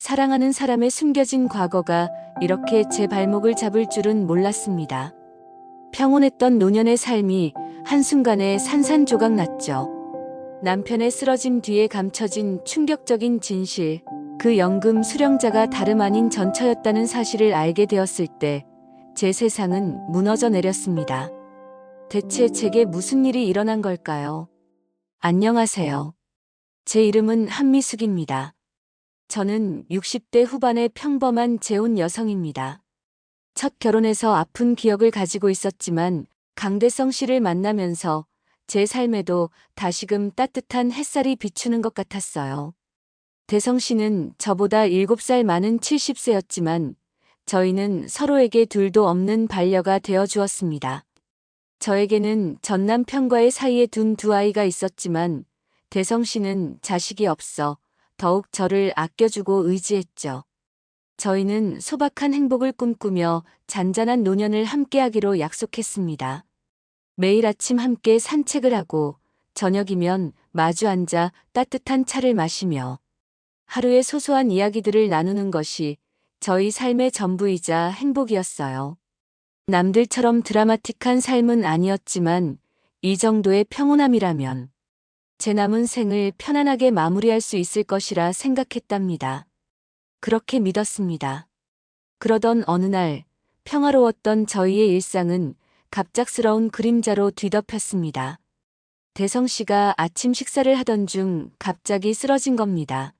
사랑하는 사람의 숨겨진 과거가 이렇게 제 발목을 잡을 줄은 몰랐습니다. 평온했던 노년의 삶이 한순간에 산산조각 났죠. 남편의 쓰러짐 뒤에 감춰진 충격적인 진실, 그 연금 수령자가 다름 아닌 전처였다는 사실을 알게 되었을 때 제 세상은 무너져 내렸습니다. 대체 제게 무슨 일이 일어난 걸까요? 안녕하세요. 제 이름은 한미숙입니다. 저는 60대 후반의 평범한 재혼 여성입니다. 첫 결혼에서 아픈 기억을 가지고 있었지만 강대성 씨를 만나면서 제 삶에도 다시금 따뜻한 햇살이 비추는 것 같았어요. 대성 씨는 저보다 7살 많은 70세였지만 저희는 서로에게 둘도 없는 반려가 되어 주었습니다. 저에게는 전 남편과의 사이에 둔 두 아이가 있었지만 대성 씨는 자식이 없어 더욱 저를 아껴주고 의지했죠. 저희는 소박한 행복을 꿈꾸며 잔잔한 노년을 함께하기로 약속했습니다. 매일 아침 함께 산책을 하고 저녁이면 마주 앉아 따뜻한 차를 마시며 하루의 소소한 이야기들을 나누는 것이 저희 삶의 전부이자 행복이었어요. 남들처럼 드라마틱한 삶은 아니었지만 이 정도의 평온함이라면 제 남은 생을 편안하게 마무리할 수 있을 것이라 생각했답니다. 그렇게 믿었습니다. 그러던 어느 날 평화로웠던 저희의 일상은 갑작스러운 그림자로 뒤덮였습니다. 대성 씨가 아침 식사를 하던 중 갑자기 쓰러진 겁니다.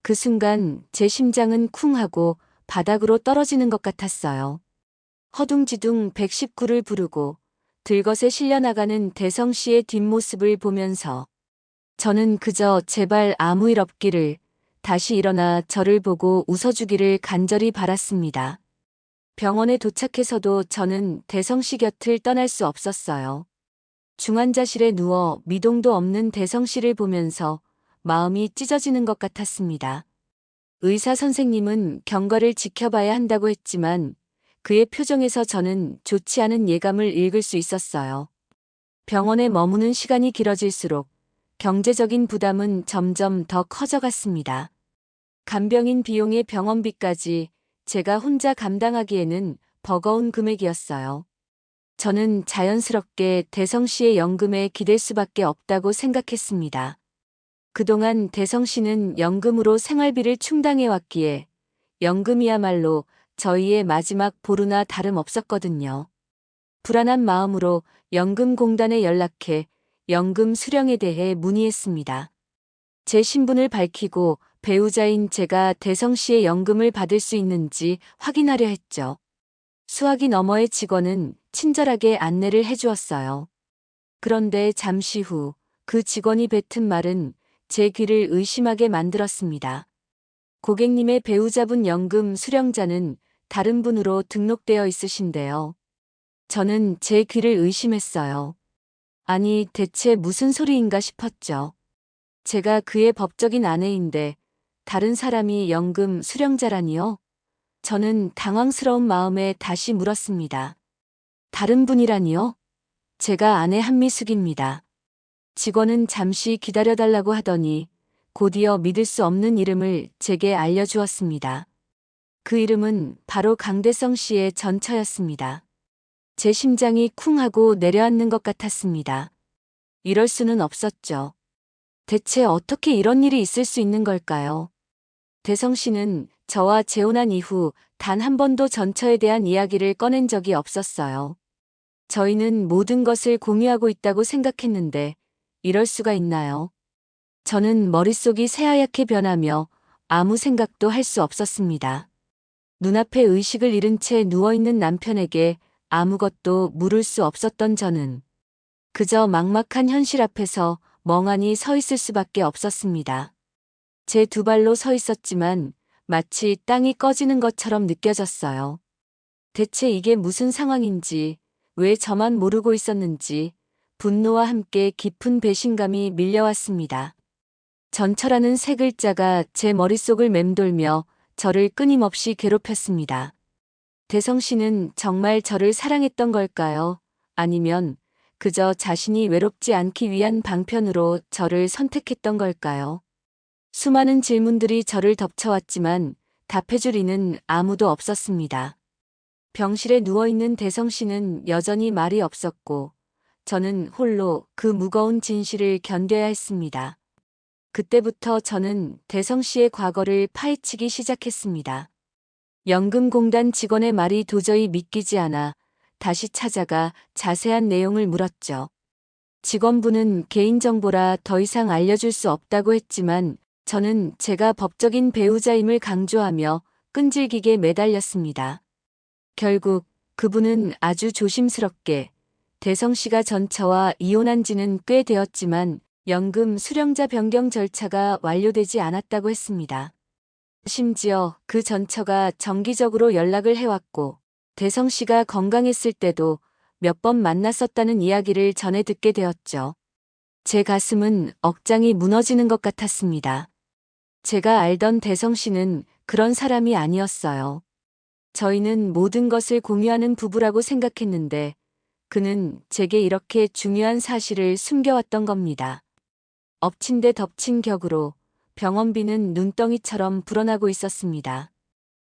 그 순간 제 심장은 쿵 하고 바닥으로 떨어지는 것 같았어요. 허둥지둥 119를 부르고 들것에 실려나가는 대성 씨의 뒷모습을 보면서 저는 그저 제발 아무 일 없기를, 다시 일어나 저를 보고 웃어주기를 간절히 바랐습니다. 병원에 도착해서도 저는 대성 씨 곁을 떠날 수 없었어요. 중환자실에 누워 미동도 없는 대성 씨를 보면서 마음이 찢어지는 것 같았습니다. 의사 선생님은 경과를 지켜봐야 한다고 했지만 그의 표정에서 저는 좋지 않은 예감을 읽을 수 있었어요. 병원에 머무는 시간이 길어질수록 경제적인 부담은 점점 더 커져갔습니다. 간병인 비용의 병원비까지 제가 혼자 감당하기에는 버거운 금액이었어요. 저는 자연스럽게 대성 씨의 연금에 기댈 수밖에 없다고 생각했습니다. 그동안 대성 씨는 연금으로 생활비를 충당해왔기에 연금이야말로 저희의 마지막 보루나 다름없었거든요. 불안한 마음으로 연금공단에 연락해 연금 수령에 대해 문의했습니다. 제 신분을 밝히고 배우자인 제가 대성 씨의 연금을 받을 수 있는지 확인하려 했죠. 수화기 너머의 직원은 친절하게 안내를 해주었어요. 그런데 잠시 후 그 직원이 뱉은 말은 제 귀를 의심하게 만들었습니다. 고객님의 배우자분 연금 수령자는 다른 분으로 등록되어 있으신데요. 저는 제 귀를 의심했어요. 아니, 대체 무슨 소리인가 싶었죠. 제가 그의 법적인 아내인데 다른 사람이 연금 수령자라니요? 저는 당황스러운 마음에 다시 물었습니다. 다른 분이라니요? 제가 아내 한미숙입니다. 직원은 잠시 기다려달라고 하더니 곧이어 믿을 수 없는 이름을 제게 알려주었습니다. 그 이름은 바로 강대성 씨의 전처였습니다. 제 심장이 쿵 하고 내려앉는 것 같았습니다. 이럴 수는 없었죠. 대체 어떻게 이런 일이 있을 수 있는 걸까요? 대성 씨는 저와 재혼한 이후 단 한 번도 전처에 대한 이야기를 꺼낸 적이 없었어요. 저희는 모든 것을 공유하고 있다고 생각했는데 이럴 수가 있나요? 저는 머릿속이 새하얗게 변하며 아무 생각도 할 수 없었습니다. 눈앞에 의식을 잃은 채 누워있는 남편에게 아무것도 물을 수 없었던 저는 그저 막막한 현실 앞에서 멍하니 서 있을 수밖에 없었습니다. 제 두 발로 서 있었지만 마치 땅이 꺼지는 것처럼 느껴졌어요. 대체 이게 무슨 상황인지, 왜 저만 모르고 있었는지 분노와 함께 깊은 배신감이 밀려왔습니다. 전처라는 세 글자가 제 머릿속을 맴돌며 저를 끊임없이 괴롭혔습니다. 대성 씨는 정말 저를 사랑했던 걸까요? 아니면 그저 자신이 외롭지 않기 위한 방편으로 저를 선택했던 걸까요? 수많은 질문들이 저를 덮쳐왔지만 답해줄 이는 아무도 없었습니다. 병실에 누워있는 대성 씨는 여전히 말이 없었고 저는 홀로 그 무거운 진실을 견뎌야 했습니다. 그때부터 저는 대성 씨의 과거를 파헤치기 시작했습니다. 연금공단 직원의 말이 도저히 믿기지 않아 다시 찾아가 자세한 내용을 물었죠. 직원분은 개인정보라 더 이상 알려줄 수 없다고 했지만 저는 제가 법적인 배우자임을 강조하며 끈질기게 매달렸습니다. 결국 그분은 아주 조심스럽게 대성 씨가 전처와 이혼한 지는 꽤 되었지만 연금 수령자 변경 절차가 완료되지 않았다고 했습니다. 심지어 그 전처가 정기적으로 연락을 해왔고 대성 씨가 건강했을 때도 몇 번 만났었다는 이야기를 전해 듣게 되었죠. 제 가슴은 억장이 무너지는 것 같았습니다. 제가 알던 대성 씨는 그런 사람이 아니었어요. 저희는 모든 것을 공유하는 부부라고 생각했는데 그는 제게 이렇게 중요한 사실을 숨겨왔던 겁니다. 엎친 데 덮친 격으로 병원비는 눈덩이처럼 불어나고 있었습니다.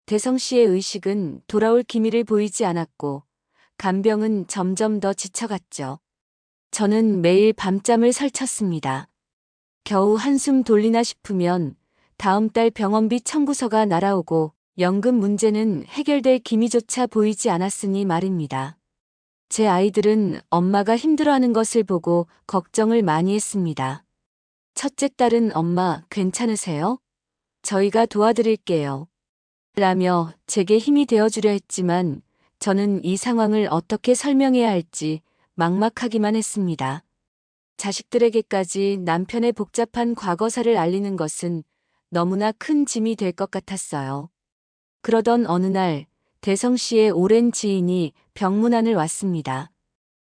대성 씨의 의식은 돌아올 기미를 보이지 않았고 간병은 점점 더 지쳐갔죠. 저는 매일 밤잠을 설쳤습니다. 겨우 한숨 돌리나 싶으면 다음 달 병원비 청구서가 날아오고 연금 문제는 해결될 기미조차 보이지 않았으니 말입니다. 제 아이들은 엄마가 힘들어하는 것을 보고 걱정을 많이 했습니다. 첫째 딸은 엄마 괜찮으세요? 저희가 도와드릴게요. 라며 제게 힘이 되어주려 했지만 저는 이 상황을 어떻게 설명해야 할지 막막하기만 했습니다. 자식들에게까지 남편의 복잡한 과거사를 알리는 것은 너무나 큰 짐이 될 것 같았어요. 그러던 어느 날 대성 씨의 오랜 지인이 병문안을 왔습니다.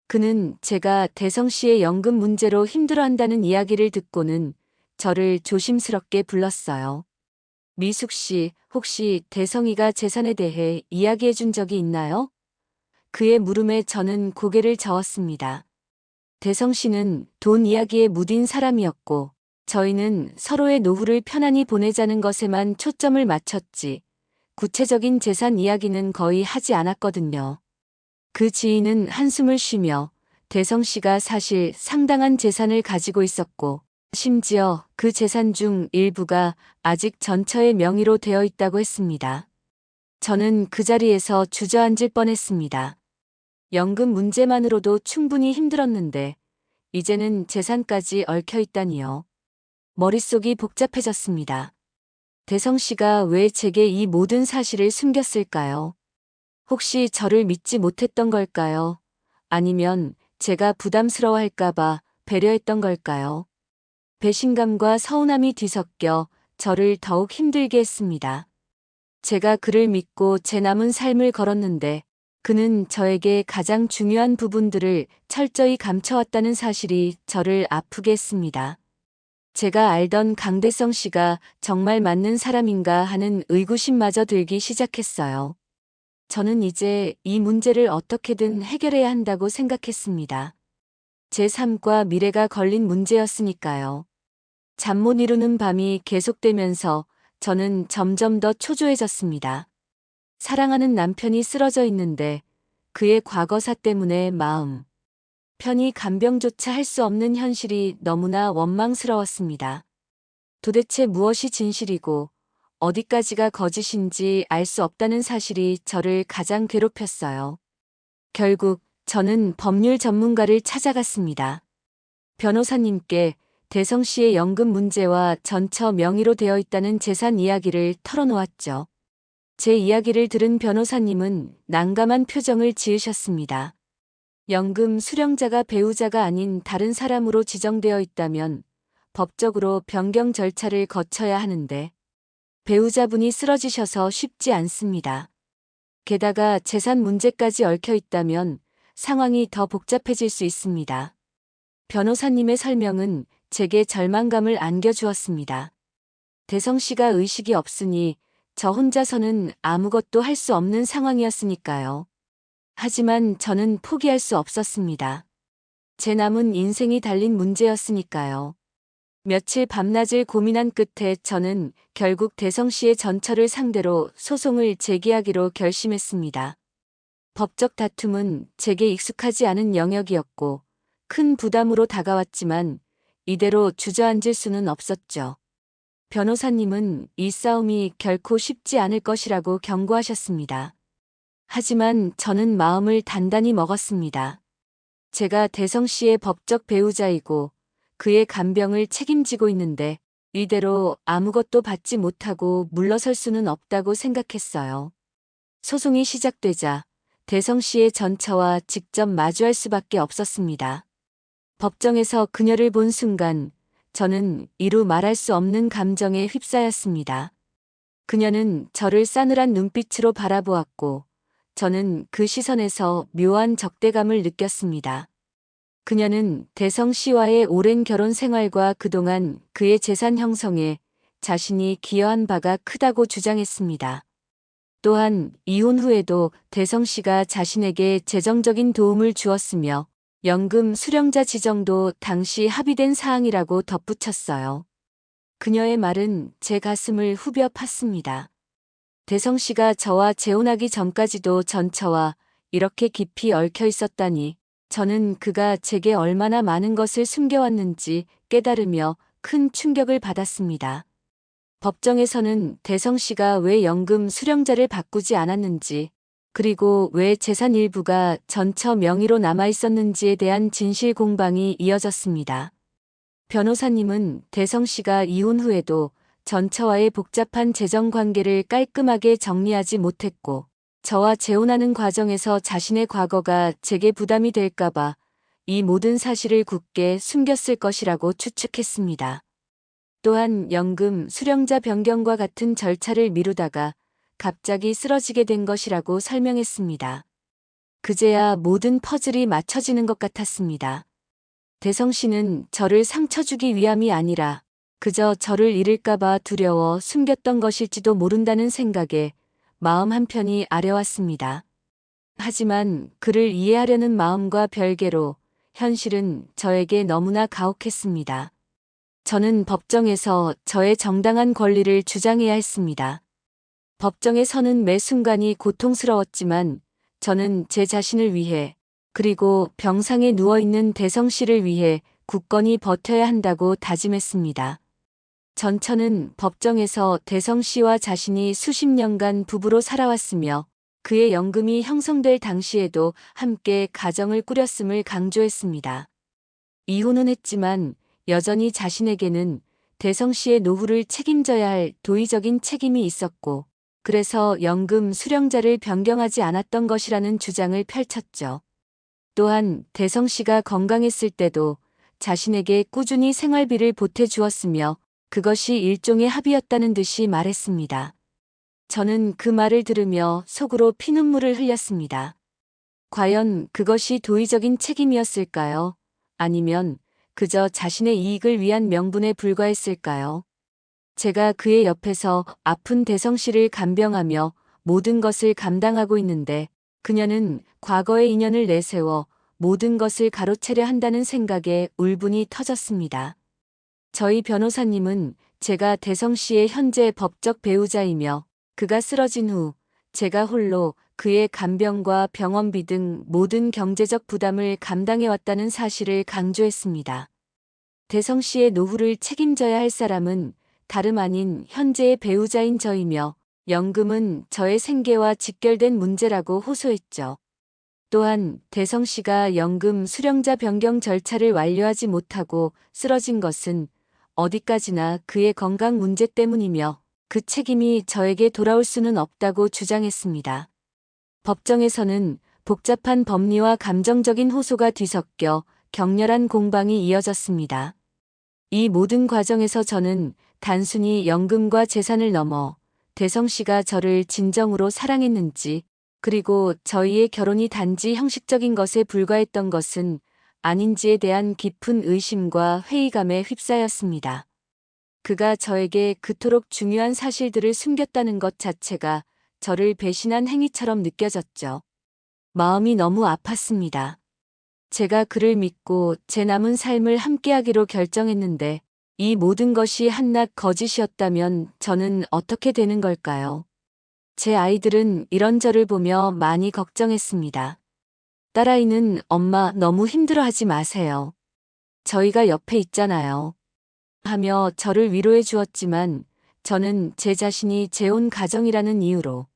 그는 제가 대성 씨의 연금 문제로 힘들어한다는 이야기를 듣고는 저를 조심스럽게 불렀어요. 미숙 씨, 혹시 대성이가 재산에 대해 이야기해 준 적이 있나요? 그의 물음에 저는 고개를 저었습니다. 대성 씨는 돈 이야기에 무딘 사람이었고 저희는 서로의 노후를 편안히 보내자는 것에만 초점을 맞췄지 구체적인 재산 이야기는 거의 하지 않았거든요. 그 지인은 한숨을 쉬며 대성 씨가 사실 상당한 재산을 가지고 있었고 심지어 그 재산 중 일부가 아직 전처의 명의로 되어 있다고 했습니다. 저는 그 자리에서 주저앉을 뻔했습니다. 연금 문제만으로도 충분히 힘들었는데 이제는 재산까지 얽혀 있다니요. 머릿속이 복잡해졌습니다. 대성 씨가 왜 제게 이 모든 사실을 숨겼을까요? 혹시 저를 믿지 못했던 걸까요? 아니면 제가 부담스러워할까봐 배려했던 걸까요? 배신감과 서운함이 뒤섞여 저를 더욱 힘들게 했습니다. 제가 그를 믿고 제 남은 삶을 걸었는데 그는 저에게 가장 중요한 부분들을 철저히 감춰왔다는 사실이 저를 아프게 했습니다. 제가 알던 강대성 씨가 정말 맞는 사람인가 하는 의구심마저 들기 시작했어요. 저는 이제 이 문제를 어떻게든 해결해야 한다고 생각했습니다. 제 삶과 미래가 걸린 문제였으니까요. 잠 못 이루는 밤이 계속되면서 저는 점점 더 초조해졌습니다. 사랑하는 남편이 쓰러져 있는데 그의 과거사 때문에 마음 편히 간병조차 할 수 없는 현실이 너무나 원망스러웠습니다. 도대체 무엇이 진실이고 어디까지가 거짓인지 알 수 없다는 사실이 저를 가장 괴롭혔어요. 결국 저는 법률 전문가를 찾아갔습니다. 변호사님께 대성 씨의 연금 문제와 전처 명의로 되어 있다는 재산 이야기를 털어놓았죠. 제 이야기를 들은 변호사님은 난감한 표정을 지으셨습니다. 연금 수령자가 배우자가 아닌 다른 사람으로 지정되어 있다면 법적으로 변경 절차를 거쳐야 하는데 배우자분이 쓰러지셔서 쉽지 않습니다. 게다가 재산 문제까지 얽혀 있다면 상황이 더 복잡해질 수 있습니다. 변호사님의 설명은 제게 절망감을 안겨주었습니다. 대성 씨가 의식이 없으니 저 혼자서는 아무것도 할 수 없는 상황이었으니까요. 하지만 저는 포기할 수 없었습니다. 제 남은 인생이 달린 문제였으니까요. 며칠 밤낮을 고민한 끝에 저는 결국 대성 씨의 전처를 상대로 소송을 제기하기로 결심했습니다. 법적 다툼은 제게 익숙하지 않은 영역이었고 큰 부담으로 다가왔지만 이대로 주저앉을 수는 없었죠. 변호사님은 이 싸움이 결코 쉽지 않을 것이라고 경고하셨습니다. 하지만 저는 마음을 단단히 먹었습니다. 제가 대성 씨의 법적 배우자이고 그의 간병을 책임지고 있는데 이대로 아무것도 받지 못하고 물러설 수는 없다고 생각했어요. 소송이 시작되자 대성 씨의 전처와 직접 마주할 수밖에 없었습니다. 법정에서 그녀를 본 순간 저는 이루 말할 수 없는 감정에 휩싸였습니다. 그녀는 저를 싸늘한 눈빛으로 바라보았고 저는 그 시선에서 묘한 적대감을 느꼈습니다. 그녀는 대성 씨와의 오랜 결혼 생활과 그동안 그의 재산 형성에 자신이 기여한 바가 크다고 주장했습니다. 또한 이혼 후에도 대성 씨가 자신에게 재정적인 도움을 주었으며 연금 수령자 지정도 당시 합의된 사항이라고 덧붙였어요. 그녀의 말은 제 가슴을 후벼 팠습니다. 대성 씨가 저와 재혼하기 전까지도 전처와 이렇게 깊이 얽혀 있었다니 저는 그가 제게 얼마나 많은 것을 숨겨왔는지 깨달으며 큰 충격을 받았습니다. 법정에서는 대성 씨가 왜 연금 수령자를 바꾸지 않았는지 그리고 왜 재산 일부가 전처 명의로 남아 있었는지에 대한 진실 공방이 이어졌습니다. 변호사님은 대성 씨가 이혼 후에도 전처와의 복잡한 재정 관계를 깔끔하게 정리하지 못했고 저와 재혼하는 과정에서 자신의 과거가 제게 부담이 될까봐 이 모든 사실을 굳게 숨겼을 것이라고 추측했습니다. 또한 연금 수령자 변경과 같은 절차를 미루다가 갑자기 쓰러지게 된 것이라고 설명했습니다. 그제야 모든 퍼즐이 맞춰지는 것 같았습니다. 대성 씨는 저를 상처 주기 위함이 아니라 그저 저를 잃을까봐 두려워 숨겼던 것일지도 모른다는 생각에 마음 한편이 아려왔습니다. 하지만 그를 이해하려는 마음과 별개로 현실은 저에게 너무나 가혹했습니다. 저는 법정에서 저의 정당한 권리를 주장해야 했습니다. 법정에 서는 매 순간이 고통스러웠지만 저는 제 자신을 위해 그리고 병상에 누워있는 대성 씨를 위해 굳건히 버텨야 한다고 다짐했습니다. 전처는 법정에서 대성 씨와 자신이 수십 년간 부부로 살아왔으며 그의 연금이 형성될 당시에도 함께 가정을 꾸렸음을 강조했습니다. 이혼은 했지만 여전히 자신에게는 대성 씨의 노후를 책임져야 할 도의적인 책임이 있었고 그래서 연금 수령자를 변경하지 않았던 것이라는 주장을 펼쳤죠. 또한 대성 씨가 건강했을 때도 자신에게 꾸준히 생활비를 보태주었으며 그것이 일종의 합의였다는 듯이 말했습니다. 저는 그 말을 들으며 속으로 피눈물을 흘렸습니다. 과연 그것이 도의적인 책임이었을까요? 아니면 그저 자신의 이익을 위한 명분에 불과했을까요? 제가 그의 옆에서 아픈 대성 씨를 간병하며 모든 것을 감당하고 있는데 그녀는 과거의 인연을 내세워 모든 것을 가로채려 한다는 생각에 울분이 터졌습니다. 저희 변호사님은 제가 대성 씨의 현재 법적 배우자이며 그가 쓰러진 후 제가 홀로 그의 간병과 병원비 등 모든 경제적 부담을 감당해왔다는 사실을 강조했습니다. 대성 씨의 노후를 책임져야 할 사람은 다름 아닌 현재의 배우자인 저이며 연금은 저의 생계와 직결된 문제라고 호소했죠. 또한 대성 씨가 연금 수령자 변경 절차를 완료하지 못하고 쓰러진 것은 어디까지나 그의 건강 문제 때문이며 그 책임이 저에게 돌아올 수는 없다고 주장했습니다. 법정에서는 복잡한 법리와 감정적인 호소가 뒤섞여 격렬한 공방이 이어졌습니다. 이 모든 과정에서 저는 단순히 연금과 재산을 넘어 대성 씨가 저를 진정으로 사랑했는지 그리고 저희의 결혼이 단지 형식적인 것에 불과했던 것은 아닌지에 대한 깊은 의심과 회의감에 휩싸였습니다. 그가 저에게 그토록 중요한 사실들을 숨겼다는 것 자체가 저를 배신한 행위처럼 느껴졌죠. 마음이 너무 아팠습니다. 제가 그를 믿고 제 남은 삶을 함께하기로 결정했는데 이 모든 것이 한낱 거짓이었다면 저는 어떻게 되는 걸까요? 제 아이들은 이런 저를 보며 많이 걱정했습니다. 딸아이는 엄마 너무 힘들어하지 마세요. 저희가 옆에 있잖아요. 하며 저를 위로해 주었지만 저는 제 자신이 재혼 가정이라는 이유로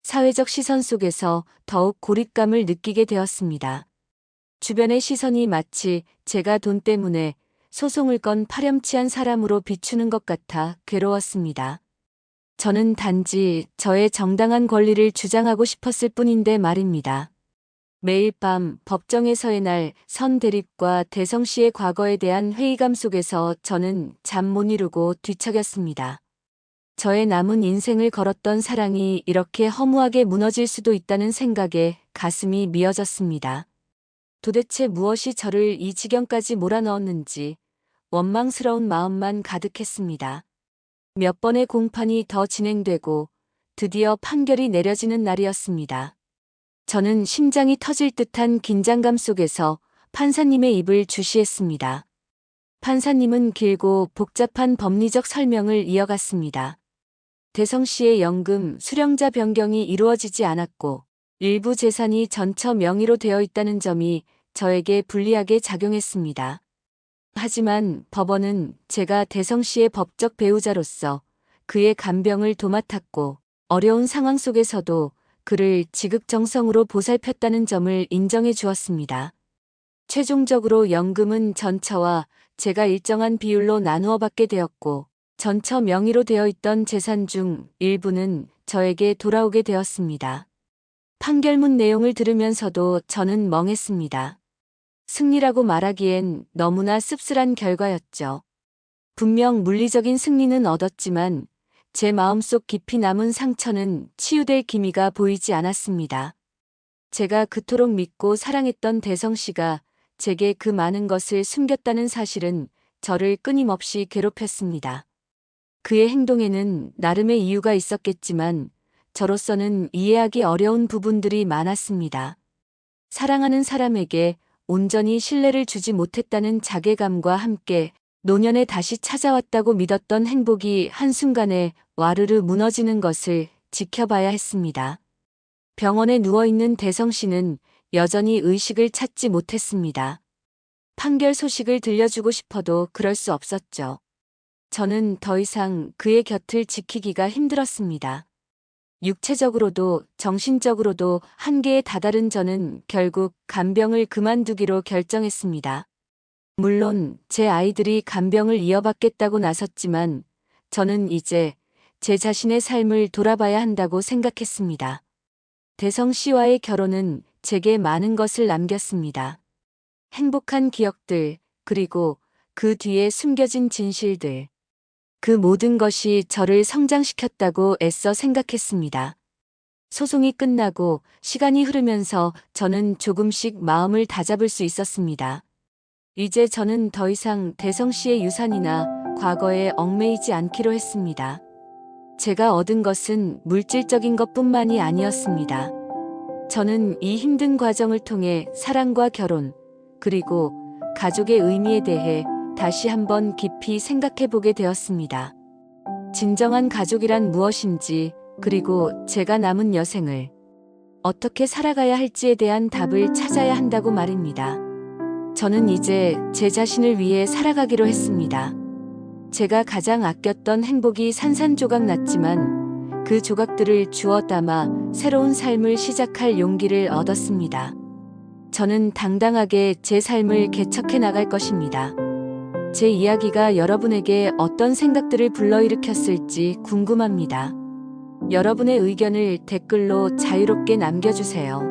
사회적 시선 속에서 더욱 고립감을 느끼게 되었습니다. 주변의 시선이 마치 제가 돈 때문에 소송을 건 파렴치한 사람으로 비추는 것 같아 괴로웠습니다. 저는 단지 저의 정당한 권리를 주장하고 싶었을 뿐인데 말입니다. 매일 밤 법정에서의 날 선 대립과 대성 씨의 과거에 대한 회의감 속에서 저는 잠 못 이루고 뒤척였습니다. 저의 남은 인생을 걸었던 사랑이 이렇게 허무하게 무너질 수도 있다는 생각에 가슴이 미어졌습니다. 도대체 무엇이 저를 이 지경까지 몰아넣었는지 원망스러운 마음만 가득했습니다. 몇 번의 공판이 더 진행되고 드디어 판결이 내려지는 날이었습니다. 저는 심장이 터질 듯한 긴장감 속에서 판사님의 입을 주시했습니다. 판사님은 길고 복잡한 법리적 설명을 이어갔습니다. 대성 씨의 연금 수령자 변경이 이루어지지 않았고 일부 재산이 전처 명의로 되어 있다는 점이 저에게 불리하게 작용했습니다. 하지만 법원은 제가 대성 씨의 법적 배우자로서 그의 간병을 도맡았고 어려운 상황 속에서도 그를 지극정성으로 보살폈다는 점을 인정해 주었습니다. 최종적으로 연금은 전처와 제가 일정한 비율로 나누어 받게 되었고 전처 명의로 되어 있던 재산 중 일부는 저에게 돌아오게 되었습니다. 판결문 내용을 들으면서도 저는 멍했습니다. 승리라고 말하기엔 너무나 씁쓸한 결과였죠. 분명 물리적인 승리는 얻었지만 제 마음속 깊이 남은 상처는 치유될 기미가 보이지 않았습니다. 제가 그토록 믿고 사랑했던 대성 씨가 제게 그 많은 것을 숨겼다는 사실은 저를 끊임없이 괴롭혔습니다. 그의 행동에는 나름의 이유가 있었겠지만 저로서는 이해하기 어려운 부분들이 많았습니다. 사랑하는 사람에게 온전히 신뢰를 주지 못했다는 자괴감과 함께 노년에 다시 찾아왔다고 믿었던 행복이 한순간에 와르르 무너지는 것을 지켜봐야 했습니다. 병원에 누워있는 대성 씨는 여전히 의식을 찾지 못했습니다. 판결 소식을 들려주고 싶어도 그럴 수 없었죠. 저는 더 이상 그의 곁을 지키기가 힘들었습니다. 육체적으로도 정신적으로도 한계에 다다른 저는 결국 간병을 그만두기로 결정했습니다. 물론 제 아이들이 간병을 이어받겠다고 나섰지만 저는 이제 제 자신의 삶을 돌아봐야 한다고 생각했습니다. 대성 씨와의 결혼은 제게 많은 것을 남겼습니다. 행복한 기억들, 그리고 그 뒤에 숨겨진 진실들. 그 모든 것이 저를 성장시켰다고 애써 생각했습니다. 소송이 끝나고 시간이 흐르면서 저는 조금씩 마음을 다잡을 수 있었습니다. 이제 저는 더 이상 대성 씨의 유산이나 과거에 얽매이지 않기로 했습니다. 제가 얻은 것은 물질적인 것뿐만이 아니었습니다. 저는 이 힘든 과정을 통해 사랑과 결혼, 그리고 가족의 의미에 대해 다시 한번 깊이 생각해 보게 되었습니다. 진정한 가족이란 무엇인지, 그리고 제가 남은 여생을 어떻게 살아가야 할지에 대한 답을 찾아야 한다고 말입니다. 저는 이제 제 자신을 위해 살아가기로 했습니다. 제가 가장 아꼈던 행복이 산산조각 났지만 그 조각들을 주워 담아 새로운 삶을 시작할 용기를 얻었습니다. 저는 당당하게 제 삶을 개척해 나갈 것입니다. 제 이야기가 여러분에게 어떤 생각들을 불러일으켰을지 궁금합니다. 여러분의 의견을 댓글로 자유롭게 남겨주세요.